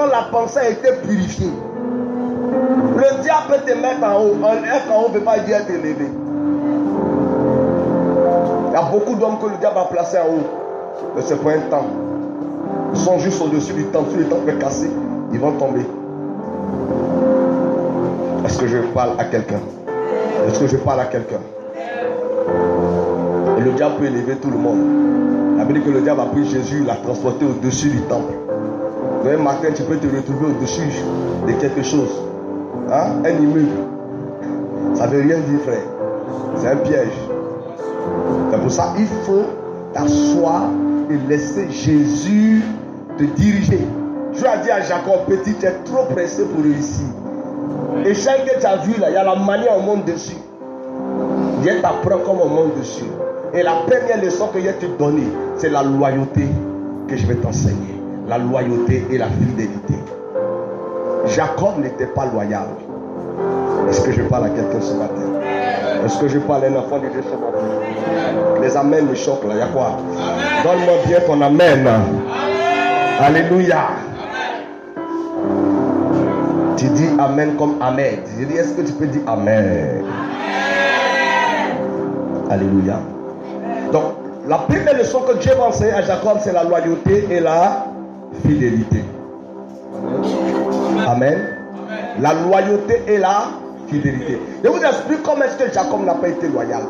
quand la pensée a été purifiée, le diable peut te mettre en haut. Être en haut ne veut pas dire être élevé. Il y a beaucoup d'hommes que le diable a placés en haut. Mais c'est pour un temps. Ils sont juste au-dessus du temple. Si le temple est cassé, ils vont tomber. Est-ce que je parle à quelqu'un? Est-ce que je parle à quelqu'un? Et le diable peut élever tout le monde. Ça veut dire que le diable a pris Jésus, l'a transporté au-dessus du temple. Un matin, tu peux te retrouver au-dessus de quelque chose. Hein? Un immeuble. Ça ne veut rien dire, frère. C'est un piège. C'est pour ça qu'il faut t'asseoir et laisser Jésus te diriger. Dieu a dit à Jacob, petit, tu es trop pressé pour réussir. Et chaque que tu as vu là, il y a la manière on monte dessus. Dieu t'apprend comment on monte dessus. Et la première leçon que je vais te donner, c'est la loyauté que je vais t'enseigner. La loyauté et la fidélité. Jacob n'était pas loyal. Est-ce que je parle à quelqu'un ce matin? Est-ce que je parle à un enfant de Dieu ce matin? Les amens me choquent là, il y a quoi? Donne-moi bien ton amen. Alléluia. Tu dis amen comme Ahmed. Je dis, est-ce que tu peux dire amen? Alléluia. Donc, la première leçon que Dieu va enseigner à Jacob, c'est la loyauté et la fidélité. Amen. La loyauté et la fidélité. Je vous explique comment est-ce que Jacob n'a pas été loyal.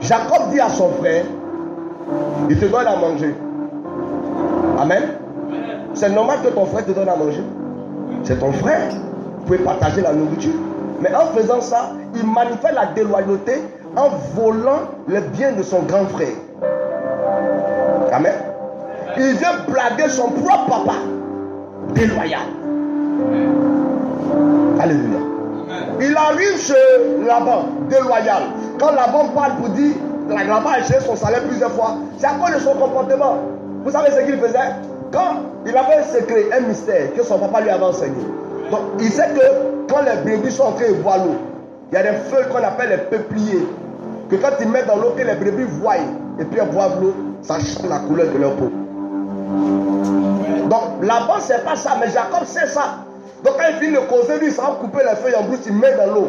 Jacob dit à son frère, il te donne à manger. Amen. C'est normal que ton frère te donne à manger. C'est ton frère. Vous pouvez partager la nourriture. Mais en faisant ça, il manifeste la déloyauté en volant les biens de son grand frère. Amen. Il vient blaguer son propre papa. Déloyal. Alléluia. Il arrive chez Laban, déloyal. Quand Laban parle pour dire, Laban a cherché son salaire plusieurs fois, c'est à cause de son comportement. Vous savez ce qu'il faisait? Quand il avait un secret, un mystère que son papa lui avait enseigné. Donc il sait que quand les brebis sont en train de boire l'eau, il y a des feuilles qu'on appelle les peupliers. Que quand ils mettent dans l'eau, que les brebis voient et puis elles boivent l'eau, ça change la couleur de leur peau. Donc Laban ne sait pas ça, mais Jacob sait ça. Donc quand il finit de causer, lui, il s'en va couper les feuilles en brousse, il met dans l'eau.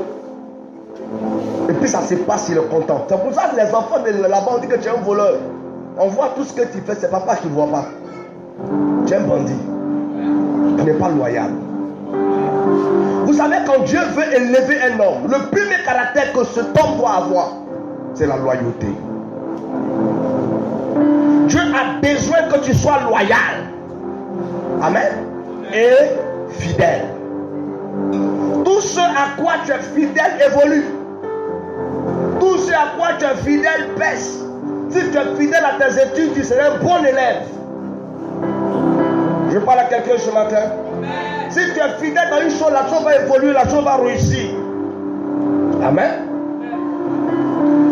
Et puis ça se passe, il est content. C'est pour ça que les enfants de Laban ont dit que tu es un voleur. On voit tout ce que tu fais, c'est papa qui ne voit pas. Tu es un bandit. Tu n'es pas loyal. Vous savez, quand Dieu veut élever un homme, le premier caractère que cet homme doit avoir, c'est la loyauté. Dieu a besoin que tu sois loyal. Amen. Et fidèle. Tout ce à quoi tu es fidèle évolue. Tout ce à quoi tu es fidèle baisse. Si tu es fidèle à tes études, tu seras un bon élève. Je parle à quelqu'un ce matin. Si tu es fidèle dans une chose, la chose va évoluer, la chose va réussir. Amen.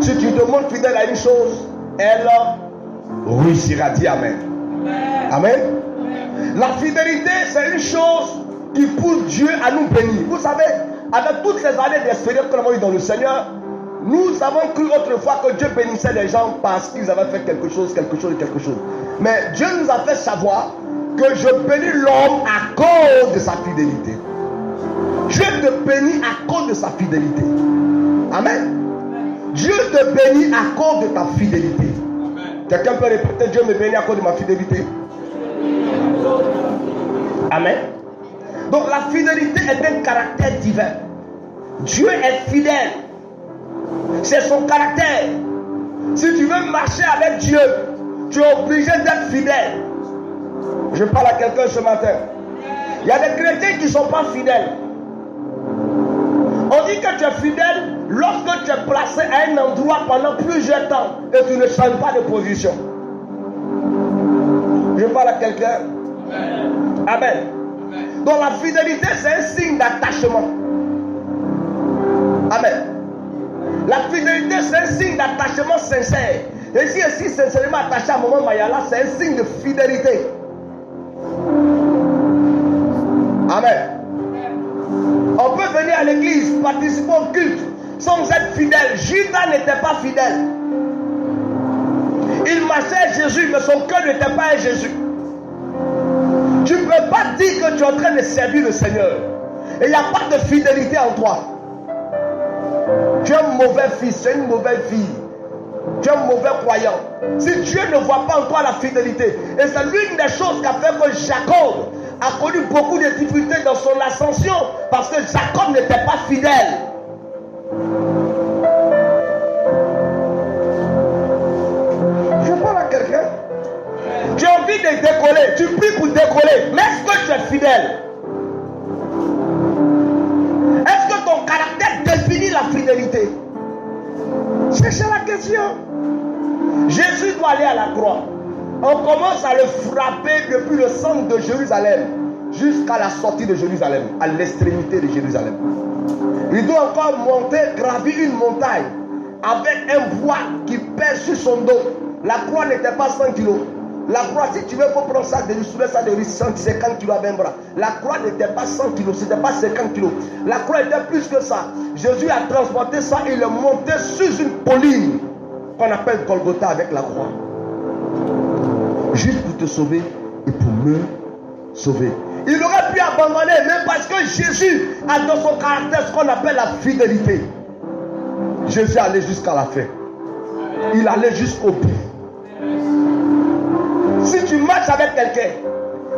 Si tu demandes fidèle à une chose, elle réussira. Dis amen. Amen. La fidélité, c'est une chose qui pousse Dieu à nous bénir. Vous savez, avec toutes ces années d'expérience que nous avons eu dans le Seigneur, nous avons cru autrefois que Dieu bénissait les gens parce qu'ils avaient fait quelque chose. Mais Dieu nous a fait savoir que je bénis l'homme à cause de sa fidélité. Dieu te bénit à cause de sa fidélité. Amen. Dieu te bénit à cause de ta fidélité. Quelqu'un peut répéter, Dieu me bénit à cause de ma fidélité. Amen. Donc la fidélité est un caractère divin. Dieu est fidèle. C'est son caractère. Si tu veux marcher avec Dieu, tu es obligé d'être fidèle. Je parle à quelqu'un ce matin. Il y a des chrétiens qui ne sont pas fidèles. On dit que tu es fidèle lorsque tu es placé à un endroit pendant plusieurs temps et tu ne changes pas de position. Je parle à quelqu'un. Amen. Donc la fidélité, c'est un signe d'attachement. Amen. La fidélité, c'est un signe d'attachement sincère. Et si je suis sincèrement attaché à Maman Mayala, c'est un signe de fidélité. Amen. On peut venir à l'église, participer au culte sans être fidèle. Judas n'était pas fidèle. Il marchait à Jésus, mais son cœur n'était pas à Jésus. Tu ne peux pas dire que tu es en train de servir le Seigneur et il n'y a pas de fidélité en toi. Tu es un mauvais fils, tu es une mauvaise fille. Tu es un mauvais croyant. Si Dieu ne voit pas en toi la fidélité, et c'est l'une des choses qui a fait que Jacob a connu beaucoup de difficultés dans son ascension, parce que Jacob n'était pas fidèle. Je parle à quelqu'un. Tu as envie de décoller, tu pries pour décoller, mais est-ce que tu es fidèle? Est-ce que ton caractère définit la fidélité? Cherchez la question. Jésus doit aller à la croix. On commence à le frapper depuis le centre de Jérusalem jusqu'à la sortie de Jérusalem, à l'extrémité de Jérusalem. Il doit encore monter, gravir une montagne avec un poids qui pèse sur son dos. La croix n'était pas 100 kilos. La croix, si tu veux, il faut prendre ça de soulever ça de 150 kilos à 20 bras. La croix n'était pas 100 kilos, c'était pas 50 kilos. La croix était plus que ça. Jésus a transporté ça et le monté sur une colline qu'on appelle Golgotha avec la croix. Juste pour te sauver et pour me sauver. Il aurait pu abandonner, même parce que Jésus a dans son caractère ce qu'on appelle la fidélité. Jésus allait jusqu'à la fin. Il allait jusqu'au bout. Si tu marches avec quelqu'un,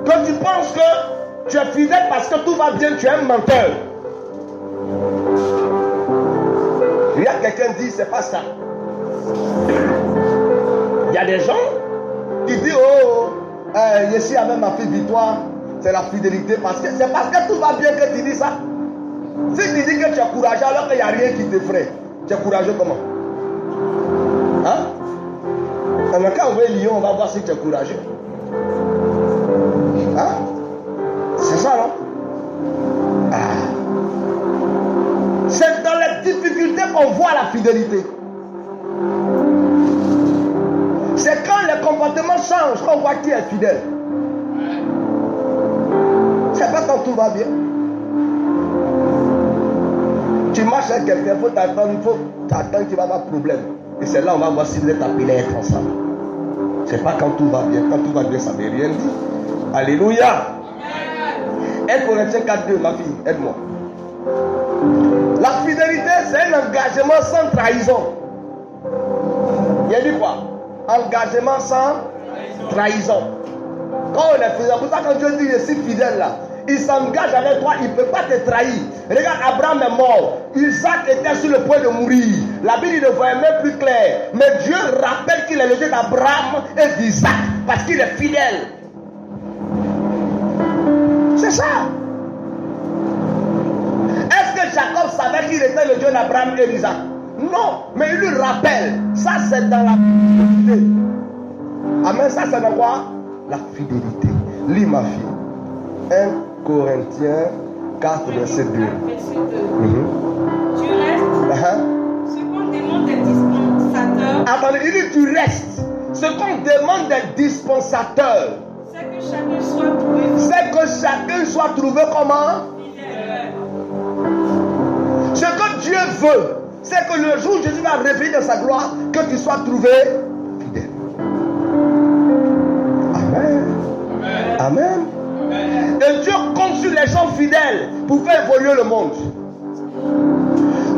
quand tu penses que tu es fidèle parce que tout va bien, tu es un menteur. Il y a quelqu'un qui dit, c'est pas ça. Il y a des gens qui disent, je suis avec ma fille Victoire, c'est la fidélité. C'est parce que tout va bien que tu dis ça. Si tu dis que tu es courageux alors qu'il n'y a rien qui t'effraie, tu es courageux comment? Hein? On a qu'à envoyer Lyon, on va voir si tu es courageux. Hein? C'est ça, non? C'est dans les difficultés qu'on voit la fidélité. C'est quand les comportements changent qu'on voit qui est fidèle. C'est pas quand tout va bien. Tu marches avec quelqu'un, il faut t'attendre qu'il va avoir problème. Et c'est là on va voir si vous êtes appelés à être ensemble. C'est pas quand tout va bien. Quand tout va bien, ça ne veut rien dire. Alléluia. 1 Corinthiens 4:2, ma fille, aide-moi. La fidélité, c'est un engagement sans trahison. Il a dit quoi? Engagement sans trahison. Quand on est fidèle, pour ça quand Dieu dit je suis fidèle là, il s'engage avec toi, il ne peut pas te trahir. Regarde, Abraham est mort. Isaac était sur le point de mourir. La Bible ne voyait même plus clair. Mais Dieu rappelle qu'il est le Dieu d'Abraham et d'Isaac. Parce qu'il est fidèle. C'est ça. Est-ce que Jacob savait qu'il était le Dieu d'Abraham et d'Isaac? Non. Mais il lui rappelle. Ça c'est dans la fidélité. Amen. Ça c'est dans quoi? La fidélité. Lis ma fille. 1 Corinthiens 4, verset 2. Tu restes. Ce qu'on demande des dispensateurs. Attendez, il dit tu restes. Ce qu'on demande des dispensateurs. C'est que chacun soit trouvé. C'est que chacun soit trouvé comment? Fidèle. Ce que Dieu veut, c'est que le jour où Jésus va revenir dans sa gloire, que tu sois trouvé fidèle. Amen. Amen. Amen. Et Dieu compte sur les gens fidèles pour faire évoluer le monde.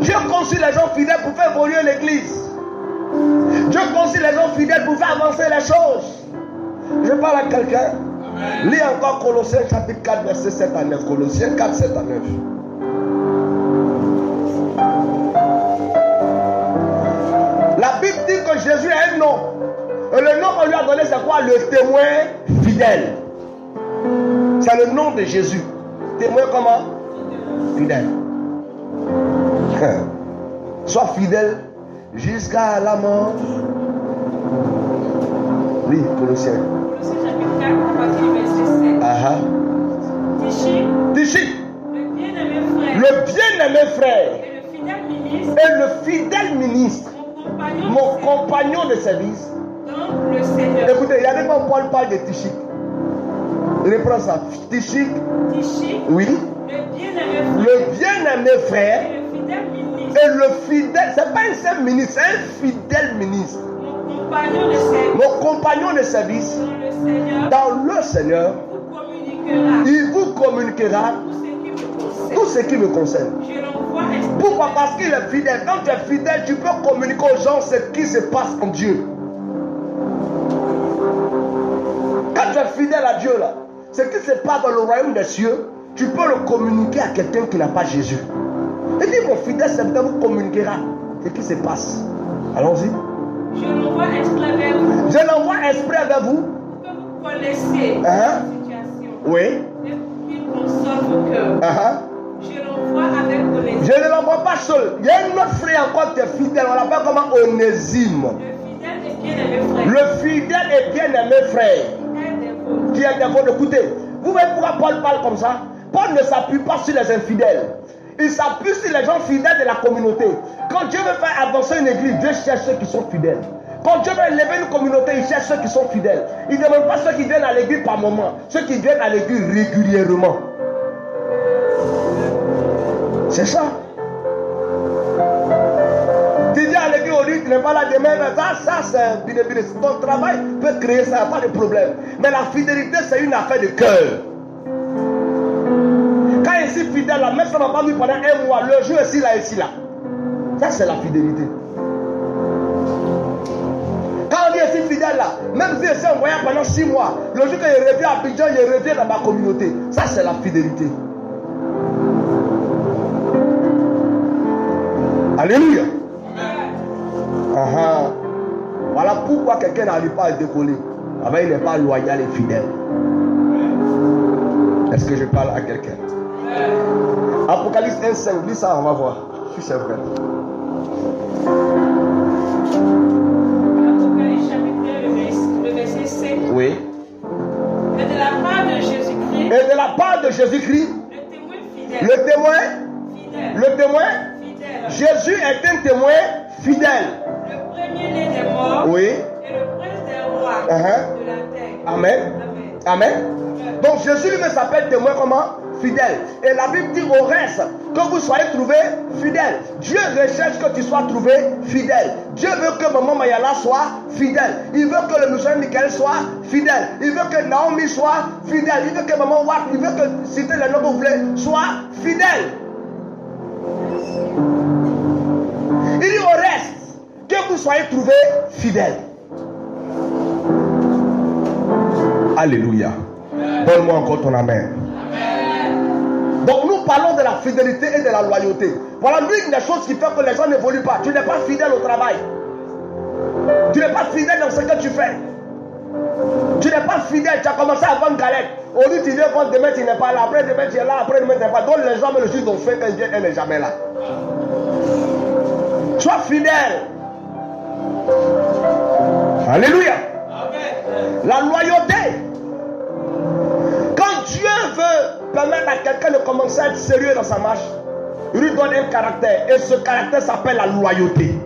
Dieu compte sur les gens fidèles pour faire évoluer l'église. Dieu compte sur les gens fidèles pour faire avancer les choses. Je parle à quelqu'un. Lis encore Colossiens chapitre 4 verset 7 à 9. Colossiens 4, 7 à 9. La Bible dit que Jésus a un nom. Et le nom qu'on lui a donné c'est quoi? Le témoin fidèle. C'est le nom de Jésus. Témoin comment? Fidèle. Sois fidèle jusqu'à la mort. Oui, Colossiens. Colossiens chapitre 4, à partir du verset 7. Tichi. Le bien-aimé frère. Le bien-aimé frère. Et le fidèle ministre. Mon compagnon de service. Dans le Seigneur. Écoutez, il y a des fois Paul parle de Tichi. Reprends ça. Tichi. Oui. Le bien-aimé frère. Et le fidèle. C'est pas un seul ministre, c'est un fidèle ministre. Mon compagnon de service. Dans le Seigneur. Il vous communiquera tout ce qui me concerne. Pourquoi? Parce qu'il est fidèle. Quand tu es fidèle, tu peux communiquer aux gens ce qui se passe en Dieu. Quand tu es fidèle à Dieu, là, ce qui se passe dans le royaume des cieux, tu peux le communiquer à quelqu'un qui n'a pas Jésus. Et dit mon fidèle serviteur vous communiquera ce qui se passe. Allons-y. Je l'envoie exprès vers vous. Je l'envoie exprès vers vous. Pour que vous connaissiez la situation. Oui. Et qu'il console vos cœurs. Je l'envoie avec Onésime. Je ne l'envoie pas seul. Il y a un autre frère encore qui est fidèle. On l'appelle comment? Onésime. Le fidèle et bien-aimé frère. Le fidèle et bien-aimé frère. Qui est des vôtres. Écoutez, vous voyez pourquoi Paul parle comme ça? Paul ne s'appuie pas sur les infidèles. Il s'appuie sur les gens fidèles de la communauté. Quand Dieu veut faire avancer une église, Dieu cherche ceux qui sont fidèles. Quand Dieu veut élever une communauté, il cherche ceux qui sont fidèles. Il ne demande pas ceux qui viennent à l'église par moment, ceux qui viennent à l'église régulièrement. C'est ça. Tu viens à l'église aujourd'hui, tu n'es pas là demain, ça c'est bien. Ton travail peut créer ça, pas de problème. Mais la fidélité, c'est une affaire de cœur. Quand il est si fidèle, là, même si on n'a pas vu pendant un mois, le jour est ici, là, ici, là. Ça, c'est la fidélité. Quand on est si fidèle, là, même si c'est envoyé pendant 6 mois, le jour qu'il revient à Abidjan, il revient dans ma communauté. Ça, c'est la fidélité. Alléluia. Voilà pourquoi quelqu'un n'arrive pas à décoller. Il n'est pas loyal et fidèle. Est-ce que je parle à quelqu'un? Apocalypse 1:5, lis ça, on va voir. Si c'est vrai. Apocalypse chapitre 1, le verset 5. Oui. Et de la part de Jésus-Christ. Et de la part de Jésus-Christ. Le témoin fidèle. Le témoin. Fidèle. Le témoin. Fidèle. Jésus est un témoin fidèle. Le premier-né des morts. Oui. Et le prince des rois de la terre. Amen. Amen. Donc Jésus lui-même s'appelle témoin comment? Fidèle. Et la Bible dit au reste que vous soyez trouvés fidèles. Dieu recherche que tu sois trouvé fidèle. Dieu veut que maman Mayala soit fidèle. Il veut que le missionnaire Michael soit fidèle. Il veut que Naomi soit fidèle. Il veut que maman Watt, il veut que citer le nom que vous voulez, soit fidèle. Il dit au reste que vous soyez trouvés fidèles. Alléluia. Donne-moi encore ton amen. Donc nous parlons de la fidélité et de la loyauté. Voilà l'une des choses qui fait que les gens n'évoluent pas. Tu n'es pas fidèle au travail. Tu n'es pas fidèle dans ce que tu fais. Tu n'es pas fidèle. Tu as commencé à vendre galette. Aujourd'hui tu viens vendre, demain tu n'es pas là. Après demain tu es là. Après demain tu n'es pas là. Donc les gens me le disent donc fait qu'elle vient, elle n'est jamais là. Sois fidèle. Alléluia. La loyauté. Quand Dieu veut permettre à quelqu'un de commencer à être sérieux dans sa marche, il lui donne un caractère. Et ce caractère s'appelle la loyauté.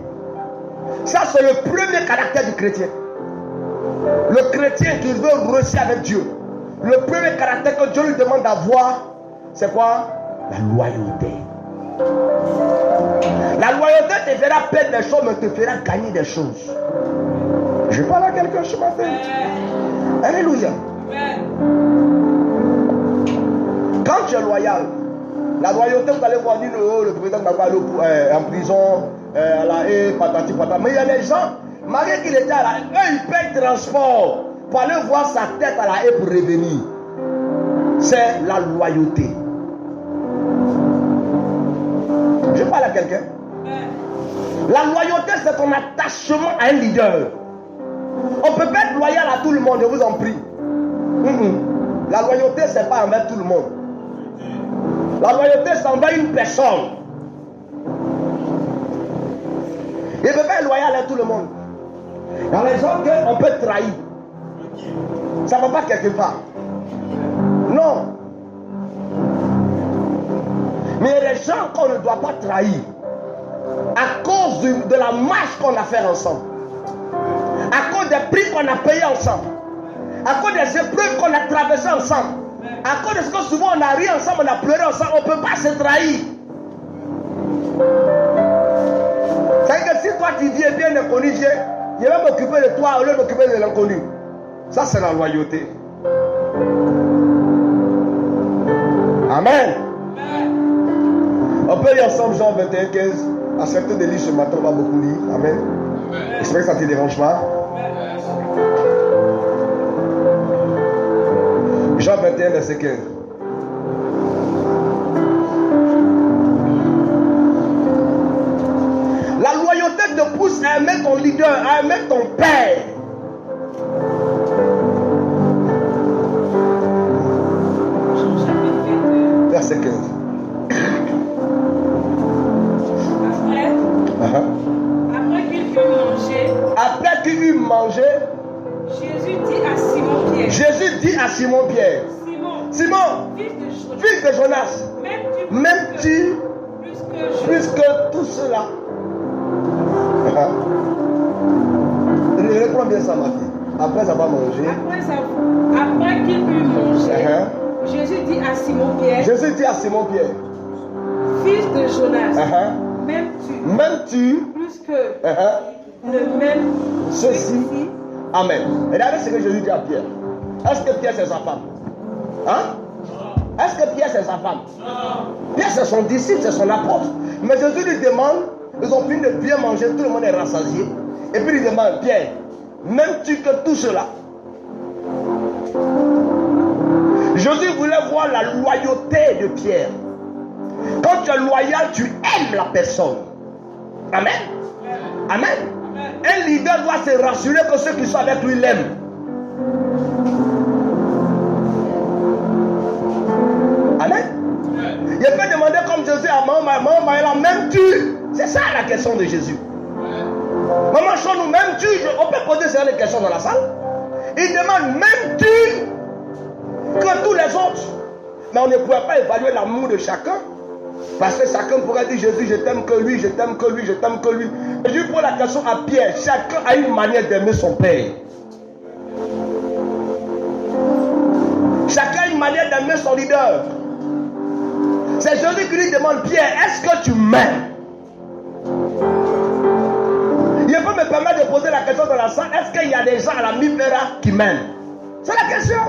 Ça, c'est le premier caractère du chrétien. Le chrétien qui veut réussir avec Dieu. Le premier caractère que Dieu lui demande d'avoir, c'est quoi? La loyauté. La loyauté te fera perdre des choses, mais te fera gagner des choses. Je parle à quelqu'un ce matin. Alléluia. Quand tu es loyal, la loyauté, vous allez voir dire le président va aller en prison, à la haie, patati patata. Mais il y a des gens, malgré qu'il était à la haie, eux ils payent transport pour aller voir sa tête à la haie pour revenir. C'est la loyauté. Je parle à quelqu'un. La loyauté, c'est ton attachement à un leader. On ne peut pas être loyal à tout le monde, je vous en prie. La loyauté, ce n'est pas envers tout le monde. La loyauté, c'est envers une personne. Il ne peut pas être loyal à tout le monde. Dans les gens qu'on peut trahir. Ça ne va pas quelque part. Non. Mais il y a des gens qu'on ne doit pas trahir. À cause de la marche qu'on a fait ensemble. À cause des prix qu'on a payés ensemble. À cause des épreuves qu'on a traversées ensemble. À cause de ce que souvent on a ri ensemble, on a pleuré ensemble, on ne peut pas se trahir. C'est-à-dire que si toi tu dis bien inconnu, je vais m'occuper de toi au lieu de m'occuper de l'inconnu. Ça c'est la loyauté. Amen. On peut lire ensemble Jean 21, 15. Acceptez de lire ce matin, on va beaucoup lire. Amen. J'espère que ça ne te dérange pas. Jean 21, verset 15. La loyauté te pousse à aimer ton leader, à aimer ton père. Verset 15. Après qu'il eut mangé, Jésus dit à Simon Pierre, Simon, fils de Jonas, m'aimes-tu plus que tout cela? Reprends bien ça, ma fille. Après avoir mangé. Après qu'il eut mangé, Jésus dit à Simon Pierre, fils de Jonas, m'aimes-tu plus que ne m'aime ceci? Amen. Regardez ce que Jésus dit à Pierre. Est-ce que Pierre c'est sa femme? Hein? Est-ce que Pierre c'est sa femme? Pierre c'est son disciple, c'est son apôtre. Mais Jésus lui demande, ils ont fini de bien manger, tout le monde est rassasié. Et puis il demande, Pierre, m'aimes-tu que tout cela? Jésus voulait voir la loyauté de Pierre. Quand tu es loyal, tu aimes la personne. Amen. Amen. Un leader doit se rassurer que ceux qui sont avec lui l'aiment. Amen. Il peut demander comme Jésus à maman Maëla, m'aimes-tu? C'est ça la question de Jésus. Maman Chonou, m'aimes-tu? On peut poser ces questions dans la salle. Il demande, m'aimes-tu que tous les autres? Mais on ne pourrait pas évaluer l'amour de chacun. Parce que chacun pourrait dire, Jésus, je t'aime que lui, je t'aime que lui, je t'aime que lui. Jésus pose la question à Pierre, chacun a une manière d'aimer son père. Chacun a une manière d'aimer son leader. C'est Jésus qui lui demande, Pierre, est-ce que tu m'aimes? Il peut me permettre de poser la question dans la salle, est-ce qu'il y a des gens à la Mipera qui m'aiment? C'est la question.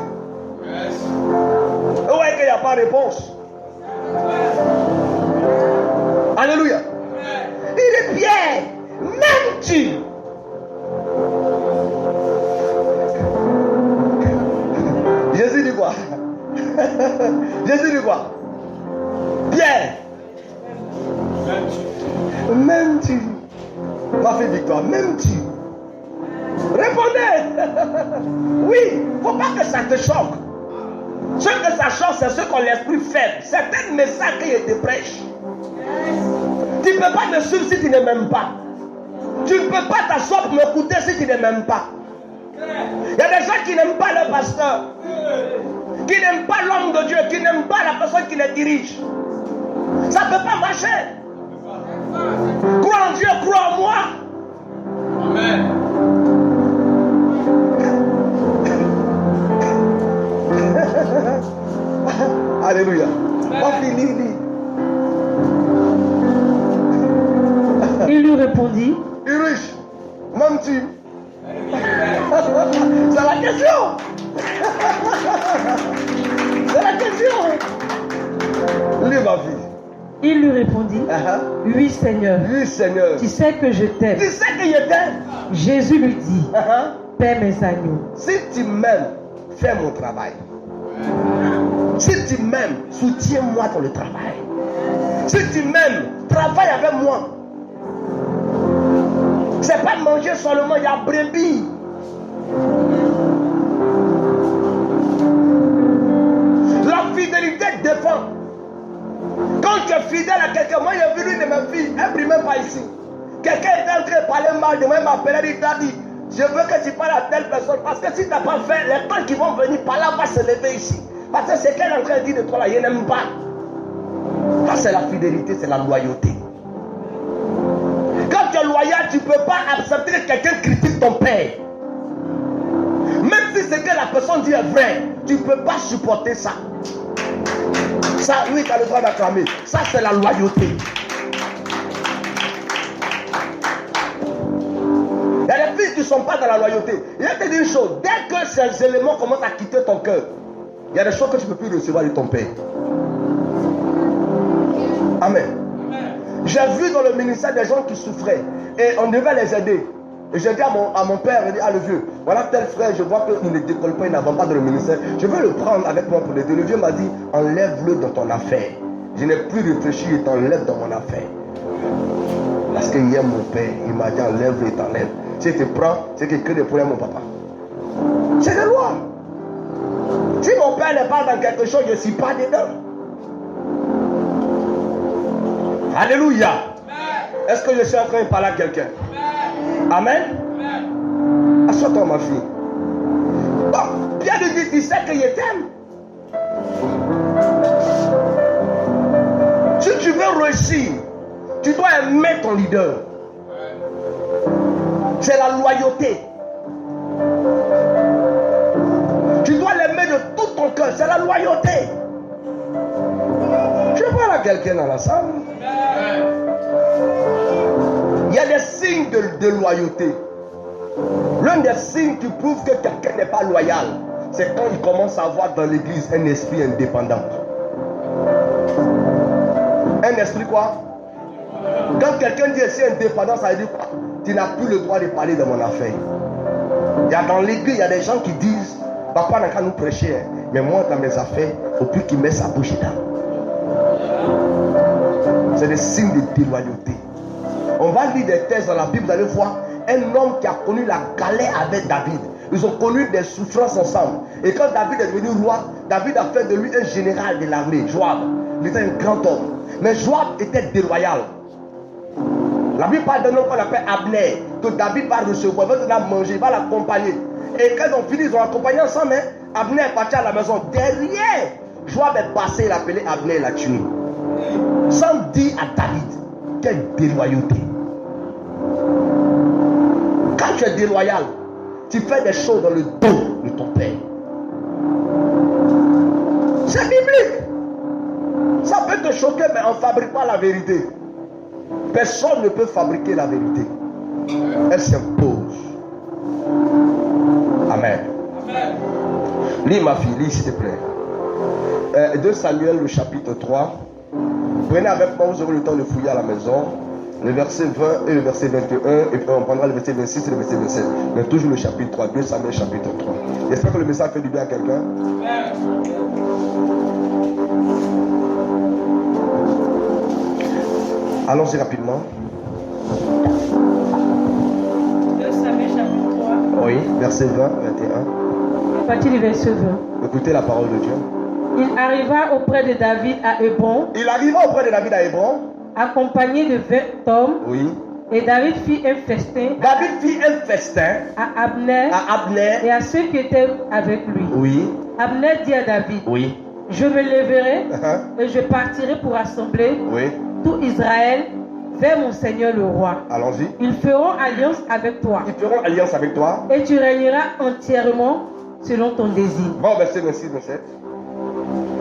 Yes. Vous voyez qu'il n'y a pas de réponse. Alléluia. Il dit, Pierre, m'aimes-tu? Jésus dit quoi? Jésus dit quoi? Pierre, m'aimes-tu? Ma fille Victoire, m'aimes-tu? Répondez. Oui, il ne faut pas que ça te choque. Ce que ça choque, c'est ce qu'on l'esprit faible. C'est un message qu'il te prêche. Tu ne peux pas me suivre si tu ne m'aimes pas. Tu ne peux pas t'asseoir pour m'écouter si tu ne m'aimes pas. Il y a des gens qui n'aiment pas le pasteur, qui n'aiment pas l'homme de Dieu, qui n'aiment pas la personne qui les dirige. Ça ne peut pas marcher. Crois en Dieu, crois en moi. Amen. Alléluia. Il lui répondit, Irish, m'aimes-tu? C'est la question. C'est la question. Lis ma fille. Il lui répondit, oui Seigneur. Oui Seigneur. Tu sais que je t'aime. Tu sais que je t'aime. Jésus lui dit, paie mes agneaux. Si tu m'aimes, fais mon travail. Si tu m'aimes, soutiens-moi dans le travail. Si tu m'aimes, travaille avec moi. C'est pas manger seulement, il y a brebis. La fidélité défend. Quand tu es fidèle à quelqu'un, moi j'ai vu une de mes filles, elle ne prie même pas ici. Quelqu'un est en train de parler mal de moi, il m'a appelé, il t'a dit, je veux que tu parles à telle personne, parce que si tu n'as pas fait, les temps qui vont venir par là vont se lever ici. Parce que c'est qu'elle est en train de dire de toi là, je n'aime pas. Ça c'est la fidélité, c'est la loyauté. Quand tu es loyal, tu ne peux pas accepter que quelqu'un critique ton père. Même si ce que la personne dit est vrai, tu ne peux pas supporter ça. Ça, oui, tu as le droit d'acclamer. Ça, c'est la loyauté. Il y a des filles qui ne sont pas dans la loyauté. Je vais te dire une chose. Dès que ces éléments commencent à quitter ton cœur, il y a des choses que tu ne peux plus recevoir de ton père. Amen. J'ai vu dans le ministère des gens qui souffraient et on devait les aider. Et j'ai dit à mon père, il dit, le vieux, voilà tel frère, je vois qu'il ne décolle pas, il n'avance pas dans le ministère. Je veux le prendre avec moi pour l'aider. Le vieux m'a dit, enlève-le dans ton affaire. Je n'ai plus réfléchi, il t'enlève dans mon affaire. Parce qu'il aime mon père, il m'a dit, enlève-le et t'enlève. Si tu te prends, c'est qu'il crée des problèmes, mon papa. C'est des lois. Si mon père n'est pas dans quelque chose, je ne suis pas dedans. Alléluia. Est-ce que je suis en train de parler à quelqu'un? Amen. Assois-toi, ma fille. Bon, Pierre lui dit, tu sais que je t'aime. Si tu veux réussir, tu dois aimer ton leader. C'est la loyauté. Tu dois l'aimer de tout ton cœur. C'est la loyauté. Je parle à quelqu'un dans la salle. Il y a des signes de loyauté. L'un des signes qui prouve que quelqu'un n'est pas loyal, c'est quand il commence à avoir dans l'église un esprit indépendant. Un esprit quoi? Quand quelqu'un dit c'est indépendant, ça veut dire quoi? Tu n'as plus le droit de parler de mon affaire. Il y a dans l'église, il y a des gens qui disent, papa n'a qu'à nous prêcher, mais moi dans mes affaires, il ne faut plus qu'il mette sa bouche dedans. C'est des signes de déloyauté. On va lire des textes dans la Bible, vous allez voir un homme qui a connu la galère avec David. Ils ont connu des souffrances ensemble. Et quand David est devenu roi, David a fait de lui un général de l'armée, Joab. Il était un grand homme. Mais Joab était déloyal. La Bible parle d'un homme qu'on appelle Abner, que David va recevoir, il va donner à manger, il va l'accompagner. Et quand ils ont fini, ils ont accompagné ensemble. Abner est parti à la maison. Derrière, Joab est passé, il a appelé Abner, il l'a tué. Sans dire à David, quelle déloyauté. Quand tu es déloyal, tu fais des choses dans le dos de ton père. C'est biblique. Ça peut te choquer, mais on ne fabrique pas la vérité. Personne ne peut fabriquer la vérité. Elle s'impose. Amen. Amen. Lis ma fille, lis s'il te plaît. 2 Samuel, le chapitre 3. Prenez avec moi, vous aurez le temps de fouiller à la maison. Le verset 20 et le verset 21. Et puis on prendra le verset 26 et le verset 27. Mais toujours le chapitre 3. 2 Samuel, chapitre 3. J'espère que le message fait du bien à quelqu'un. Allons-y rapidement. 2 Samuel chapitre 3. Oui, verset 20, 21. À partir du verset 20. Écoutez la parole de Dieu. Il arriva auprès de David à Hébron. Il arriva auprès de David à Hébron. Accompagné de 20 hommes. Oui. Et David fit un festin. David fit un festin à Abner. Et à ceux qui étaient avec lui. Oui. Abner dit à David. Oui. Je me lèverai et je partirai pour assembler tout Israël vers mon Seigneur le roi. Allons-y. Ils feront alliance avec toi. Ils feront alliance avec toi. Et tu régneras entièrement selon ton désir. Bon, verset 26, 27.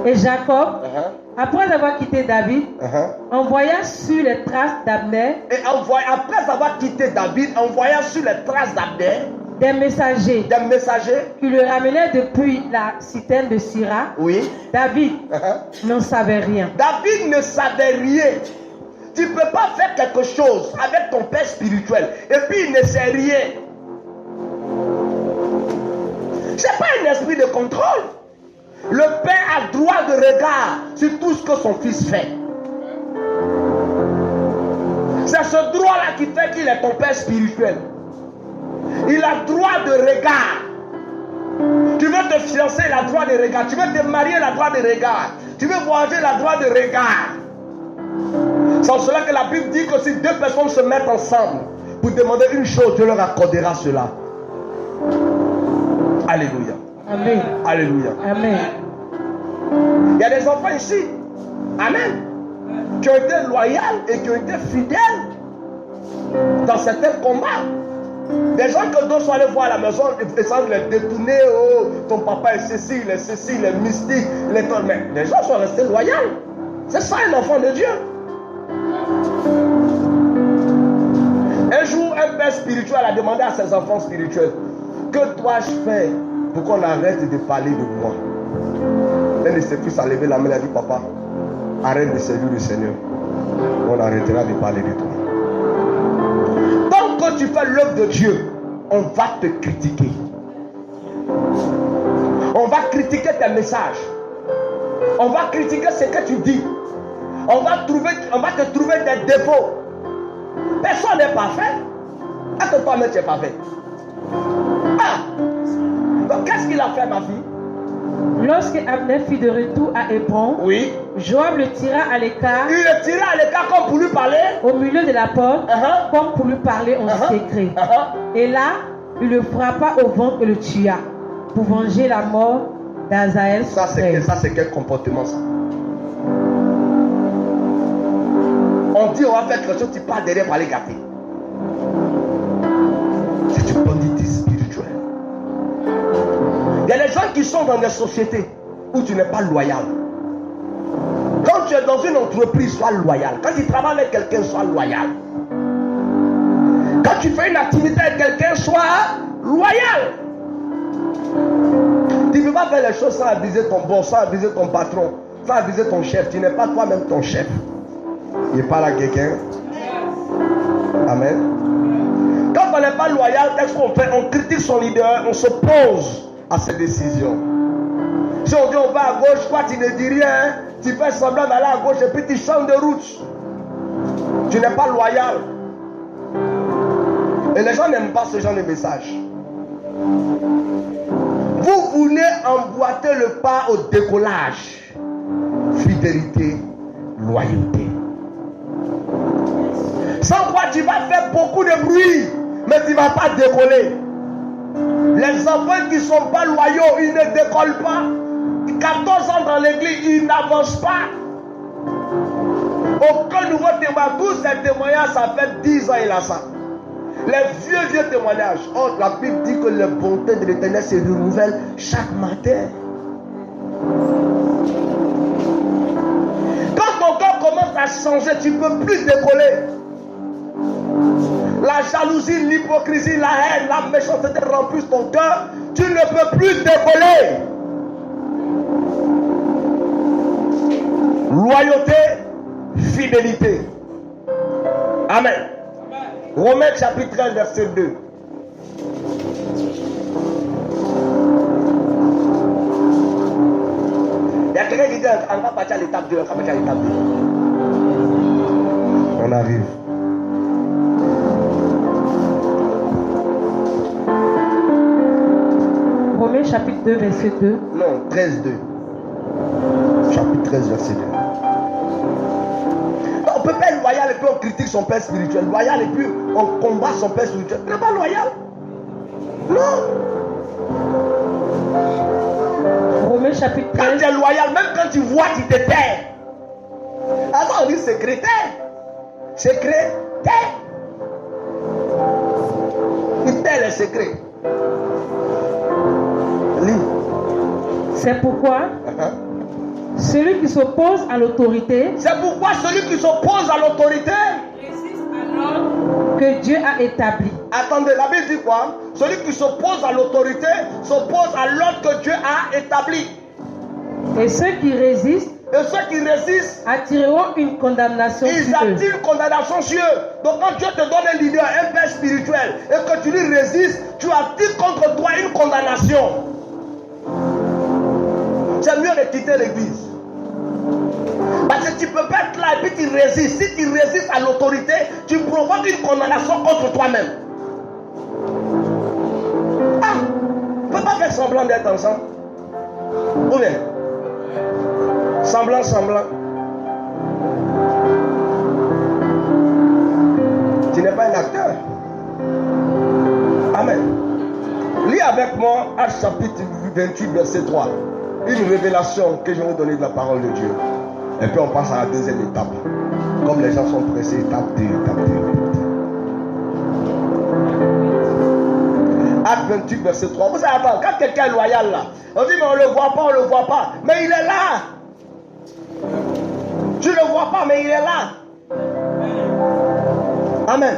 Et Jacob, après avoir quitté David, envoya sur les traces d'Abner. Et après avoir quitté David, envoya sur les traces d'Abner des messagers qui le ramenaient depuis la citerne de Syrah. Oui. David n'en savait rien. David ne savait rien. Tu ne peux pas faire quelque chose avec ton père spirituel et puis il ne sait rien. Ce n'est pas un esprit de contrôle. Le père a droit de regard sur tout ce que son fils fait. C'est ce droit-là qui fait qu'il est ton père spirituel. Il a droit de regard. Tu veux te fiancer, il a droit de regard. Tu veux te marier, il a droit de regard. Tu veux voyager, il a droit de regard. C'est en cela que la Bible dit que si deux personnes se mettent ensemble pour demander une chose, Dieu leur accordera cela. Alléluia. Amen. Alléluia. Amen. Il y a des enfants ici. Amen. Qui ont été loyaux et qui ont été fidèles dans certains combats. Des gens que d'autres sont allés voir à la maison et sans les détourner. Oh, ton papa est ceci, il est mystique. Mais les gens sont restés loyaux. C'est ça un enfant de Dieu. Un jour, un père spirituel a demandé à ses enfants spirituels: que dois-je faire pour qu'on arrête de parler de moi? Un de ses fils a levé la main et a dit: papa, arrête de servir le Seigneur. On arrêtera de parler de toi. Donc quand tu fais l'œuvre de Dieu, on va te critiquer. On va critiquer tes messages. On va critiquer ce que tu dis. On va te trouver des défauts. Personne n'est parfait. Est-ce que toi-même tu es parfait? Ah! Donc qu'est-ce qu'il a fait, ma fille? Lorsque Abner fut de retour à Hébron, oui. Joab le tira à l'écart. Il le tira à l'écart comme pour lui parler. Au milieu de la porte, comme pour lui parler en secret. Et là, il le frappa au ventre et le tua pour venger la mort d'Azaël. Ça c'est quel comportement ça? On dit on va faire quelque chose, tu pars derrière pour aller gâter. C'est du banditisme spirituel. Il y a des gens qui sont dans des sociétés où tu n'es pas loyal. Quand tu es dans une entreprise, sois loyal. Quand tu travailles avec quelqu'un, sois loyal. Quand tu fais une activité avec quelqu'un, sois loyal. Tu ne peux pas faire les choses sans aviser ton boss, sans aviser ton patron, sans aviser ton chef. Tu n'es pas toi-même ton chef. Il parle à quelqu'un. Amen. Quand on n'est pas loyal, qu'est-ce qu'on fait? On critique son leader, on s'oppose à ses décisions. Si on dit on va à gauche, toi tu ne dis rien, tu fais semblant d'aller à gauche et puis tu changes de route. Tu n'es pas loyal. Et les gens n'aiment pas ce genre de message. Vous voulez emboîter le pas au décollage. Fidélité, loyauté. Sans quoi tu vas faire beaucoup de bruit, mais tu ne vas pas décoller. Les enfants qui ne sont pas loyaux, ils ne décollent pas. 14 ans dans l'église, ils n'avancent pas. Aucun nouveau témoignage. Tous ces témoignages, ça fait 10 ans il a ça. Les vieux témoignages. Oh, la Bible dit que les bontés de l'Éternel se renouvellent chaque matin. Quand ton cœur commence à changer, tu ne peux plus décoller. La jalousie, l'hypocrisie, la haine, la méchanceté remplissent ton cœur. Tu ne peux plus décoller. Loyauté, fidélité. Amen. Romains chapitre 13, verset 2. Il y a quelqu'un qui dit on va partir à l'étape 2, on va partir à l'étape 2. On arrive. Romains chapitre 2, verset 2. Non, 13, 2. Chapitre 13, verset 2. On ne peut pas être loyal et puis on critique son père spirituel. Loyal et puis on combat son père spirituel. Tu n'es pas loyal. Non. Romains chapitre 13. Quand tu es loyal, même quand tu vois, tu te tais. Attends, on dit secrétaire. Secrétaire. Il tait les secrets. Lis. C'est pourquoi celui qui s'oppose à l'autorité. C'est pourquoi celui qui s'oppose à l'autorité résiste à l'ordre que Dieu a établi. Attendez, la Bible dit quoi? Celui qui s'oppose à l'autorité s'oppose à l'ordre que Dieu a établi. Et ceux qui résistent attireront une condamnation sur eux. Ils attirent une condamnation sur eux. Donc quand Dieu te donne un leader, un père spirituel, et que tu lui résistes, tu attires contre toi une condamnation. C'est mieux de quitter l'église. Parce que tu ne peux pas être là et puis tu résistes. Si tu résistes à l'autorité, tu provoques une condamnation contre toi-même. Ah, on ne peut pas faire semblant d'être ensemble. Ou bien semblant. Tu n'es pas un acteur. Amen. Lis avec moi Actes chapitre 28, verset 3. Une révélation que je vais vous donner de la parole de Dieu. Et puis on passe à la deuxième étape. Comme les gens sont pressés, étape 2, étape 2. Acte 28, verset 3. Vous savez, attends, quand quelqu'un est loyal là, on dit mais on ne le voit pas. Mais il est là. Tu ne le vois pas, mais il est là. Amen.